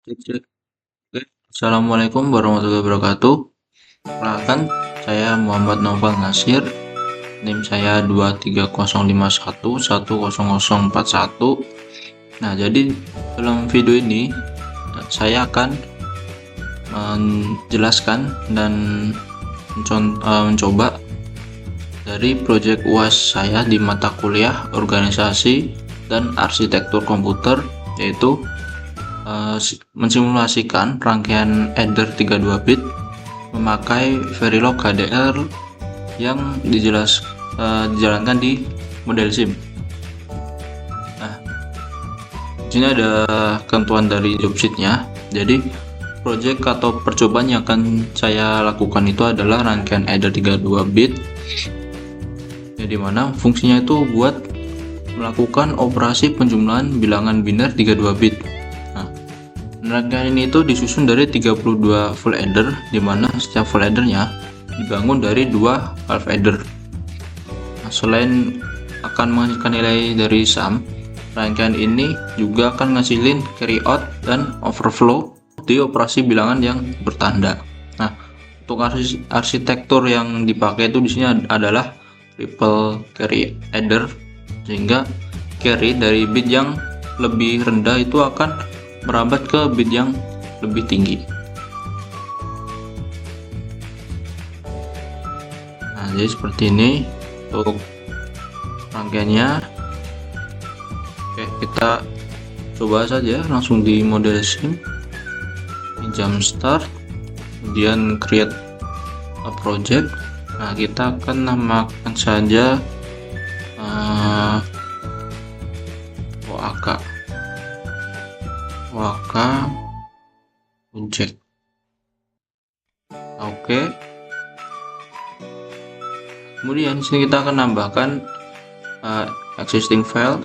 Cek, cek. Oke. Assalamualaikum warahmatullahi wabarakatuh. Perkenalkan, saya Muhammad Noval Nasir. NIM saya 23051100041. Nah, jadi dalam video ini saya akan menjelaskan dan mencoba dari proyek UAS saya di mata kuliah organisasi dan arsitektur komputer, yaitu mensimulasikan rangkaian adder 32 bit memakai Verilog HDR yang dijalankan di model SIM. Nah, di sini ada ketentuan dari job sheet-nya. Jadi project atau percobaan yang akan saya lakukan itu adalah rangkaian adder 32 bit, ya, dimana fungsinya itu buat melakukan operasi penjumlahan bilangan biner 32 bit. Rangkaian ini itu disusun dari 32 full adder, dimana setiap full addernya dibangun dari 2 half adder. Nah, selain akan menghasilkan nilai dari sum, rangkaian ini juga akan ngasilin carry out dan overflow di operasi bilangan yang bertanda. Nah, untuk arsitektur yang dipakai itu di sini adalah triple carry adder, sehingga carry dari bit yang lebih rendah itu akan merambat ke bit yang lebih tinggi. Nah, jadi seperti ini untuk rangkaiannya. Oke, kita coba saja langsung di model SIM, di jump start, kemudian create a project. Nah, kita akan namakan saja OAK project. Oke. Kemudian di sini kita akan nambahkan existing file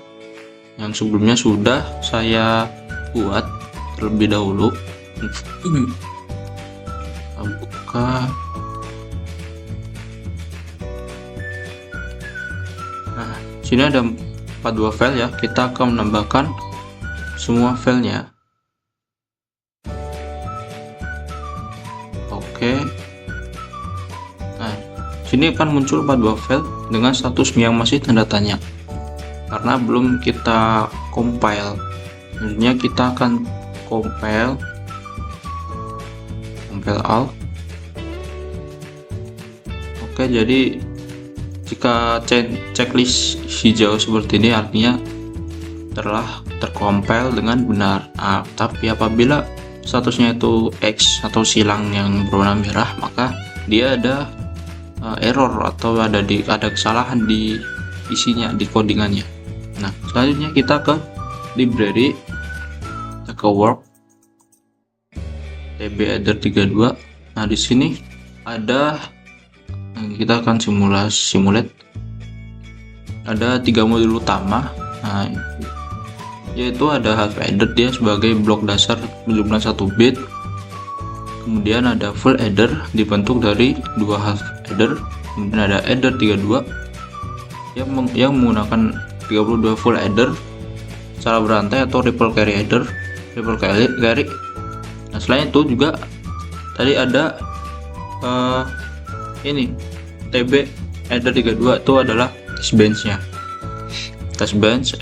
yang sebelumnya sudah saya buat terlebih dahulu. Buka. Nah, sini ada 42 file ya. Kita akan menambahkan semua filenya. Oke. Nah, sini akan muncul 42 file dengan status yang masih tanda tanya karena belum kita compile. Selanjutnya kita akan compile all. Oke, jadi jika checklist hijau seperti ini artinya telah tercompile dengan benar. Tapi apabila statusnya itu X atau silang yang berwarna merah, maka dia ada error atau ada kesalahan di isinya, di codingannya. Nah, selanjutnya kita ke library, kita ke work tb adder 32. Nah, di sini ada, kita akan simulate ada 3 modul utama. Nah, yaitu ada half adder, dia sebagai blok dasar penjumlahan 1 bit. Kemudian ada full adder dibentuk dari 2 half adder. Kemudian ada adder 32 yang menggunakan 32 full adder secara berantai atau triple carry adder, triple carry. Nah, selain itu juga tadi ada ini TB adder 32 itu adalah test bench-nya. Test bench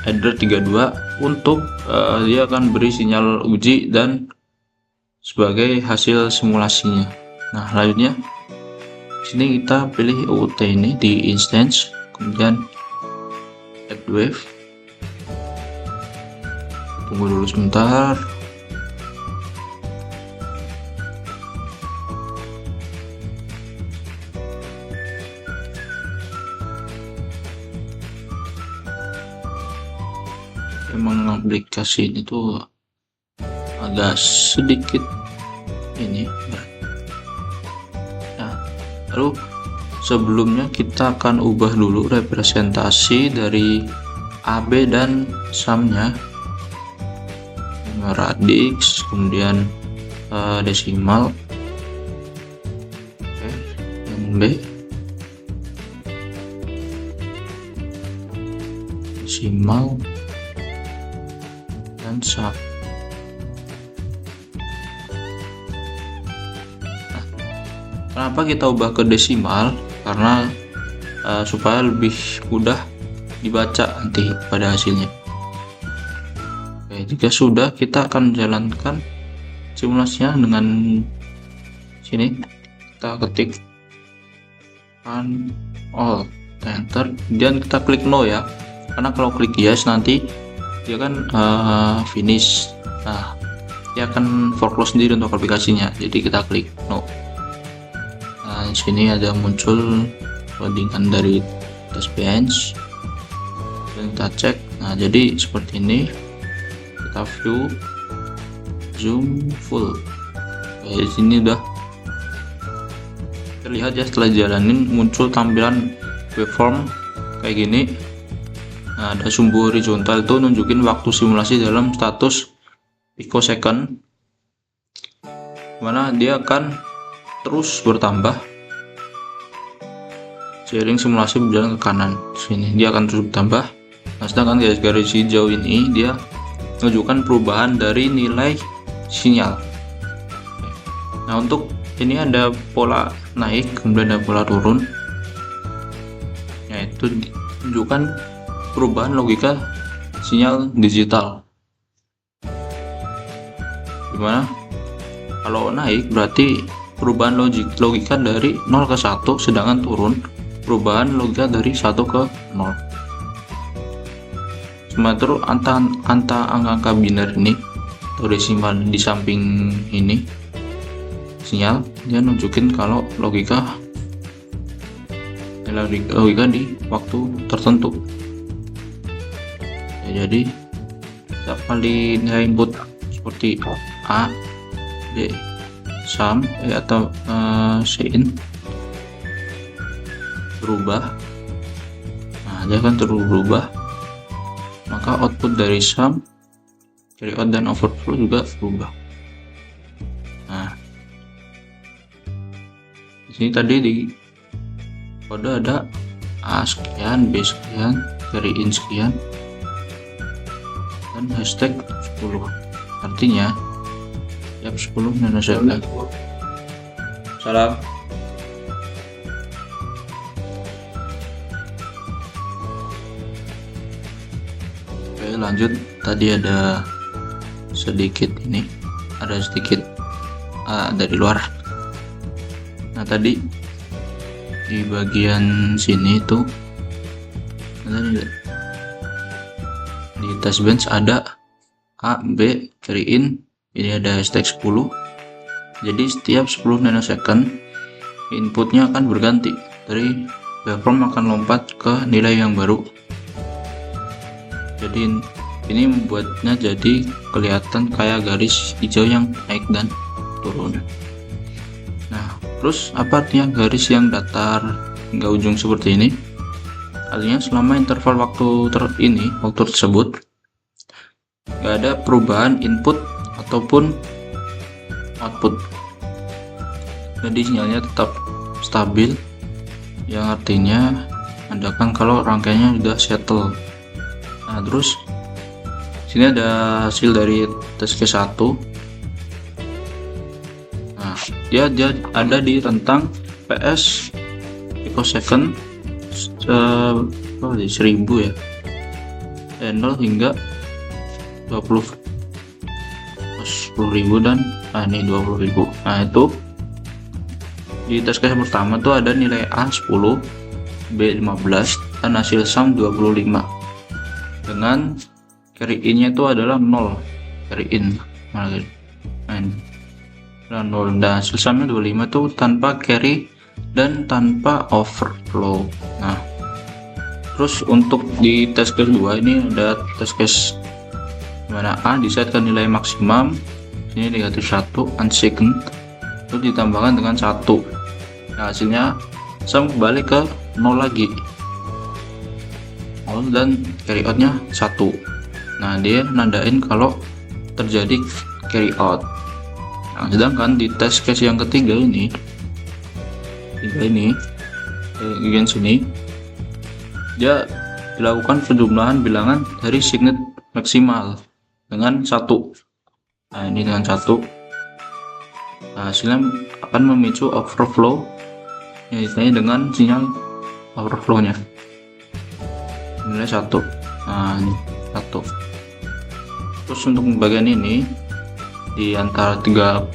adder 32 untuk dia akan beri sinyal uji dan sebagai hasil simulasinya. Nah, selanjutnya sini kita pilih UT ini di instance, kemudian add wave. Tunggu dulu sebentar. Emang aplikasi ini tuh agak sedikit ini. Nah, lalu sebelumnya kita akan ubah dulu representasi dari AB dan sumnya, radix, kemudian desimal. Oke, yang B desimal dan sub. Kenapa kita ubah ke desimal? Karena supaya lebih mudah dibaca nanti pada hasilnya. Oke, jika sudah, kita akan jalankan simulasinya dengan sini. Kita ketik all, enter, dan kita klik no ya, karena kalau klik yes nanti dia kan finish. Nah, dia akan foreclose sendiri untuk aplikasinya, jadi kita klik no. Nah, di sini ada muncul loadingan dari test bench dan kita cek. Nah, jadi seperti ini, kita view, zoom full. Oke, di sini udah terlihat ya, setelah jalanin muncul tampilan waveform kayak gini. Nah, ada sumbu horizontal itu nunjukin waktu simulasi dalam status picosecond, mana dia akan terus bertambah seiring simulasi berjalan ke kanan. Sini dia akan terus bertambah. Nah, sedangkan garis hijau ini dia menunjukkan perubahan dari nilai sinyal. Nah, untuk ini ada pola naik, kemudian ada pola turun. Yaitu menunjukkan perubahan logika sinyal digital. Gimana? Kalau naik berarti perubahan logika dari 0 ke 1, sedangkan turun perubahan logika dari 1 ke 0. Sementara angka-angka biner ini atau desimal di samping ini sinyal, dia nunjukin kalau logika di waktu tertentu ya. Jadi setiap kali nilai input seperti A, B, sum atau Cin berubah, nah dia akan terus berubah, maka output dari sum, carry out, dan overflow juga berubah. Nah, di sini tadi di kode ada A sekian, B sekian, carry in sekian, dan hashtag 10. Artinya tiap 10 nanosecond. Salam. Oke, lanjut. Tadi ada sedikit dari luar. Nah, tadi di bagian sini tuh di test bench ada A, B, carry in, ini ada hashtag 10. Jadi setiap 10 nanosecond inputnya akan berganti, dari waveform akan lompat ke nilai yang baru. Jadi ini membuatnya jadi kelihatan kayak garis hijau yang naik dan turun. Nah, terus apa artinya garis yang datar hingga ujung seperti ini? Artinya selama interval waktu tersebut nggak ada perubahan input ataupun output, jadi sinyalnya tetap stabil, yang artinya menandakan kalau rangkaiannya sudah settle. Nah, terus sini ada hasil dari test case 1. Nah, dia ada di rentang PS picosecond 1000 ya, 0 hingga 10.000 dan ini 20.000. Nah, itu di test case pertama tuh ada nilai A 10, B 15, dan hasil sum 25 dengan carry in nya itu adalah 0, carry in nah, 0, dan hasil sumnya 25 tuh tanpa carry dan tanpa overflow. Nah, terus untuk di test case 2 ini ada test case dimana A disetkan nilai maksimum, ini -1, unsecond itu ditambahkan dengan 1. Nah, hasilnya sum kembali ke 0 lagi, 0, dan carry out nya 1. Nah, dia nandain kalau terjadi carry out. Nah, sedangkan di test case yang ketiga ini bagian sini dia dilakukan penjumlahan bilangan dari signet maksimal dengan 1. Nah, ini dengan 1. Nah, hasilnya akan memicu overflow yang ditanya dengan sinyal overflow-nya. Nilai 1. Nah, ini 1. Terus untuk bagian ini di antara 30.000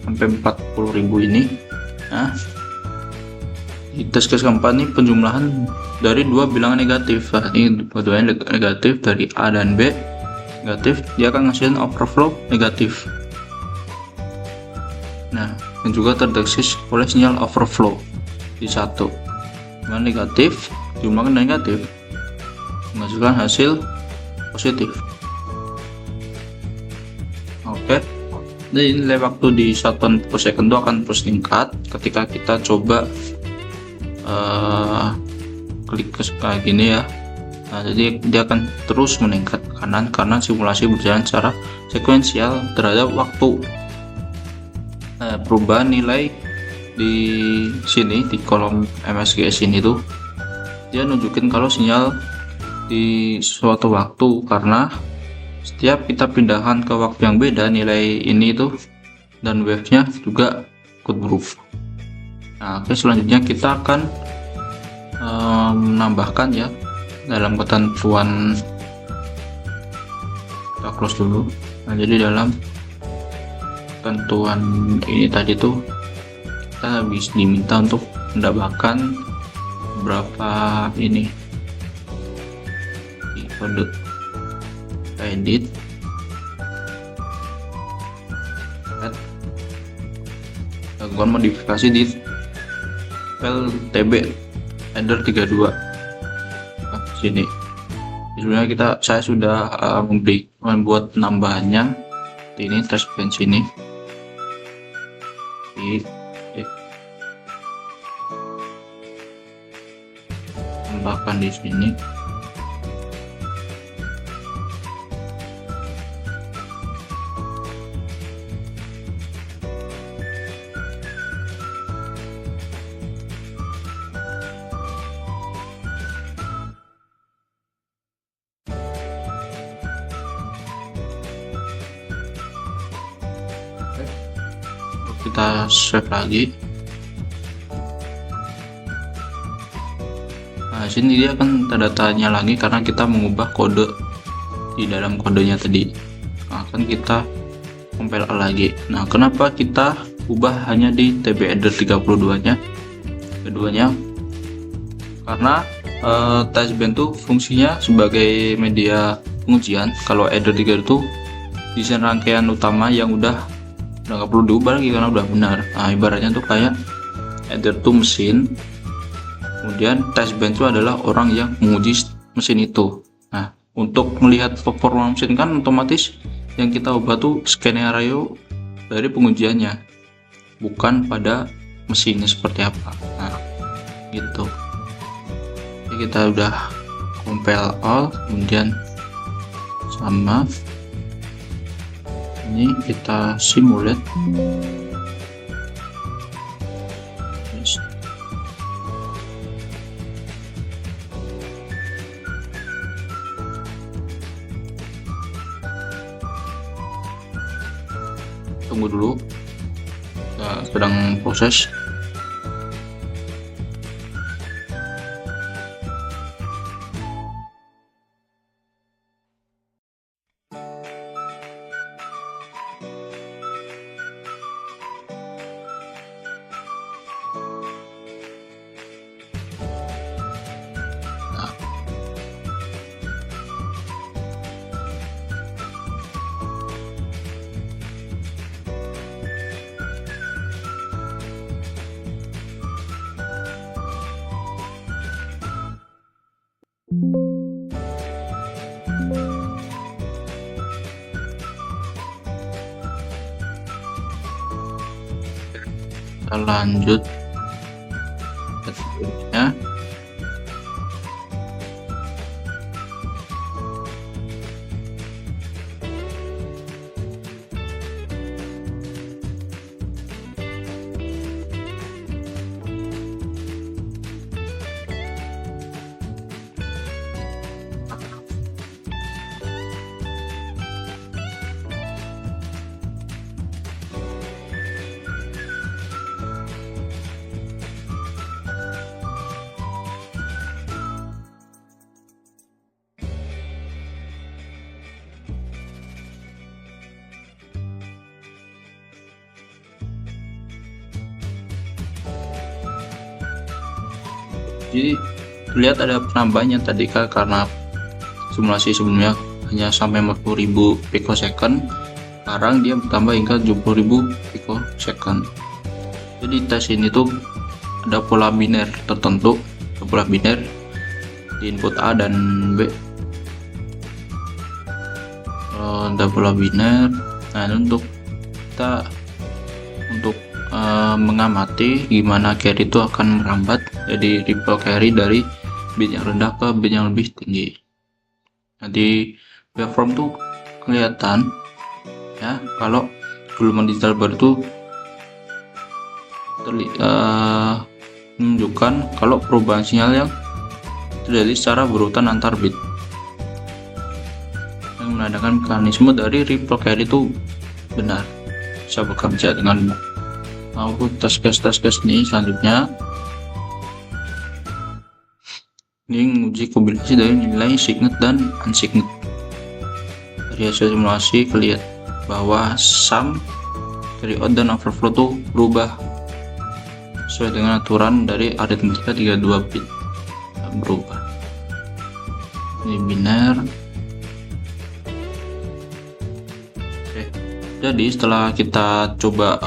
sampai 40.000 ini, nah di tes case keempat nih penjumlahan dari dua bilangan negatif. Nah, ini dua-duanya negatif, dari A dan B negatif, dia akan ngasih overflow negatif. Nah, dan juga terdeteksi oleh sinyal overflow di 1 dengan negatif jumlahkan negatif menghasilkan hasil positif. Oke, jadi nilai waktu di satuan per second itu akan terus meningkat ketika kita coba klik ke kayak gini ya. Nah, jadi dia akan terus meningkat ke kanan karena simulasi berjalan secara sekuensial terhadap waktu. Perubahan nilai di sini di kolom MSGS ini tuh dia nunjukin kalau sinyal di suatu waktu, karena setiap kita pindahkan ke waktu yang beda nilai ini tuh dan wave-nya juga ikut berubah. Nah, oke, selanjutnya kita akan menambahkan ya dalam ketentuan, kita close dulu. Nah, jadi dalam ketentuan ini tadi tuh kita habis diminta untuk menambahkan berapa ini di kode edit lakukan modifikasi di file tb header 32 sini. Sebenarnya saya sudah membuat nambahannya ini trash bench ini tambahkan di sini. Kita save lagi. Nah, sini dia akan tanda tanya lagi karena kita mengubah kode di dalam kodenya tadi. Nah, akan kita compile lagi. Nah, kenapa kita ubah hanya di TB header 32-nya? Keduanya karena touchband tuh fungsinya sebagai media pengujian. Kalau header 3 itu desain rangkaian utama yang udah nggak perlu diubah lagi karena udah benar. Nah, ibaratnya tuh kayak header tuh mesin, kemudian touchband itu adalah orang yang menguji mesin itu. Nah, untuk melihat performa mesin kan otomatis yang kita ubah tuh skenario dari pengujiannya, bukan pada mesinnya seperti apa. Nah, gitu. Jadi kita udah compile all, kemudian sama ini kita simulate. Tunggu dulu, kita sedang proses. Kita lanjut ke selanjutnya. Jadi lihat ada penambahannya tadi karena simulasi sebelumnya hanya sampai 40.000 picosecond, sekarang dia bertambah hingga 70.000 picosecond. Jadi tes ini tuh ada pola biner tertentu, pola biner di input A dan B. Ada pola biner. Nah, untuk kita mengamati gimana carry itu akan merambat jadi ripple carry dari bit yang rendah ke bit yang lebih tinggi. Nanti waveform tuh kelihatan ya kalau gelombang digital baru itu menunjukkan kalau perubahan sinyal yang terjadi secara berurutan antar bit, yang menandakan mekanisme dari ripple carry itu benar, bisa bekerja dengan mau tes case nih. Selanjutnya ini menguji kombinasi dari nilai signet dan unsignet. Dari hasil simulasi kelihatan bahwa sum, carry out, dan overflow tuh berubah sesuai dengan aturan dari aritmatika 32 bit, berubah. Ini biner. Oke, jadi setelah kita coba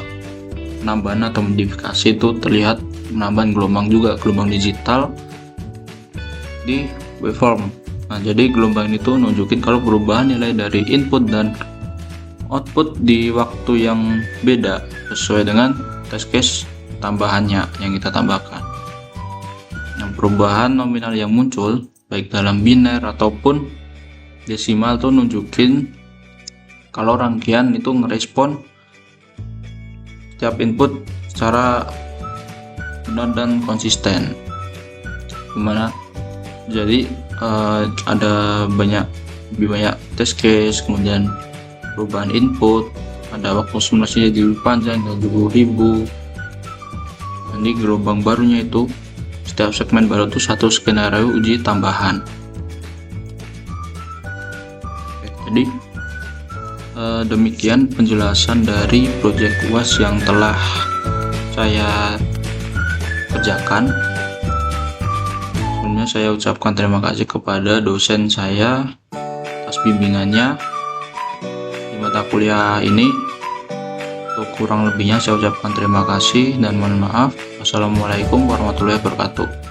penambahan atau modifikasi, itu terlihat penambahan gelombang juga, gelombang digital di waveform. Nah, jadi gelombang itu nunjukin kalau perubahan nilai dari input dan output di waktu yang beda sesuai dengan test case tambahannya yang kita tambahkan. Nah, perubahan nominal yang muncul baik dalam biner ataupun desimal tuh nunjukin kalau rangkaian itu ngerespon setiap input secara benar dan konsisten. Gimana? Jadi ada lebih banyak test case, kemudian perubahan input, ada waktu simulasinya jadi lebih panjang dan 70.000. Ini gelombang barunya itu setiap segmen baru itu satu skenario uji tambahan. Oke, jadi demikian penjelasan dari project UAS yang telah saya kerjakan. Sebelumnya saya ucapkan terima kasih kepada dosen saya atas bimbingannya di mata kuliah ini. Untuk kurang lebihnya saya ucapkan terima kasih dan mohon maaf. Wassalamualaikum warahmatullahi wabarakatuh.